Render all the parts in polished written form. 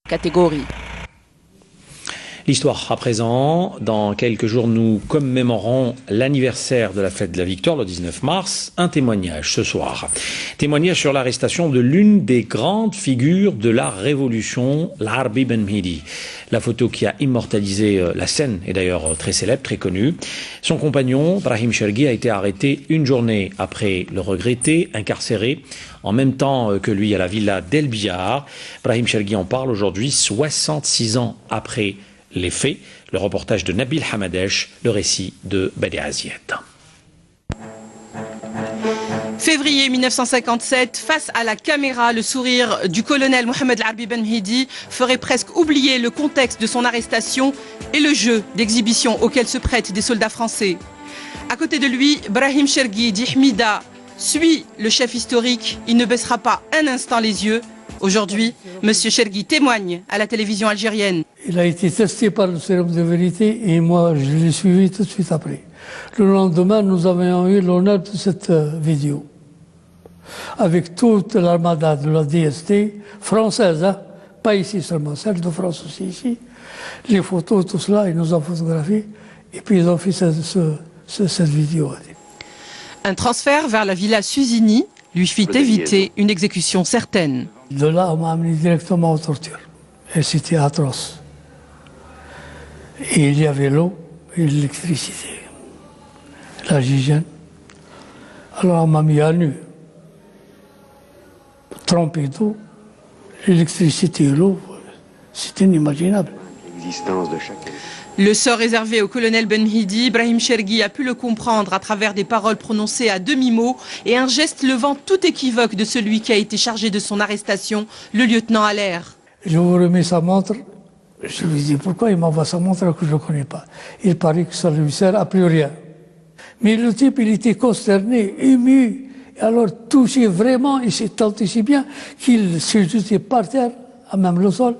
catégorie. L'histoire à présent, dans quelques jours nous commémorons l'anniversaire de la fête de la victoire, le 19 mars, un témoignage ce soir. Témoignage sur l'arrestation de l'une des grandes figures de la révolution, l'Arbi Ben Mhidi. La photo qui a immortalisé la scène est d'ailleurs très célèbre, très connue. Son compagnon, Brahim Chergui, a été arrêté une journée après le regretté, incarcéré, en même temps que lui à la villa d'El Biar. Brahim Chergui en parle aujourd'hui, 66 ans après les faits. Le reportage de Nabil Hamadesh, le récit de Badi Aziet. Février 1957, face à la caméra, le sourire du colonel Mohamed Arbi Ben Mhidi ferait presque oublier le contexte de son arrestation et le jeu d'exhibition auquel se prêtent des soldats français. À côté de lui, Brahim Chergui dit Hmida suit le chef historique, il ne baissera pas un instant les yeux. Aujourd'hui, M. Chergui témoigne à la télévision algérienne. Il a été testé par le sérum de vérité et moi, je l'ai suivi tout de suite après. Le lendemain, nous avions eu l'honneur de cette vidéo. Avec toute l'armada de la DST française, hein, pas ici seulement, celle de France aussi ici. Les photos, tout cela, ils nous ont photographié et puis ils ont fait cette vidéo. Un transfert vers la villa Susini lui fit éviter une exécution certaine. De là, on m'a amené directement aux tortures. Et c'était atroce. Et il y avait l'eau et l'électricité. La gigène. Alors on m'a mis à nu. Trempé d'eau, l'électricité et l'eau, c'était inimaginable. L'existence de chacun. Le sort réservé au colonel Ben Mhidi, Brahim Chergui a pu le comprendre à travers des paroles prononcées à demi-mot et un geste levant tout équivoque de celui qui a été chargé de son arrestation, le lieutenant Allaire. Je vous remets sa montre. Je lui dis pourquoi il m'envoie sa montre alors que je ne le connais pas. Il paraît que ça ne lui sert à plus rien. Mais le type, il était consterné, ému. Alors touché vraiment, il s'est tenté si bien qu'il s'est jeté par terre, à même le sol,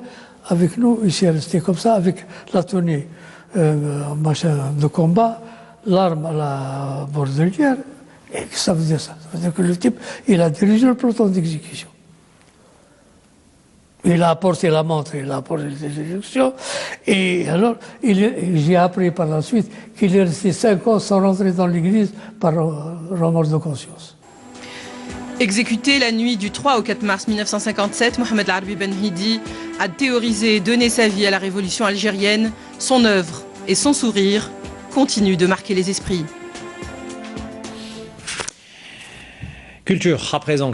avec nous. Il s'est resté comme ça, avec la tenue de combat, l'arme à la bordelière. Et ça veut dire ça. Ça veut dire que le type, il a dirigé le peloton d'exécution. Il a apporté la montre, il a apporté l'exécution. Et alors, j'ai appris par la suite qu'il est resté 5 ans sans rentrer dans l'église par remords de conscience. Exécuté la nuit du 3 au 4 mars 1957, Mohamed Arbi Ben Mhidi a théorisé et donné sa vie à la révolution algérienne. Son œuvre et son sourire continuent de marquer les esprits. Culture à présent.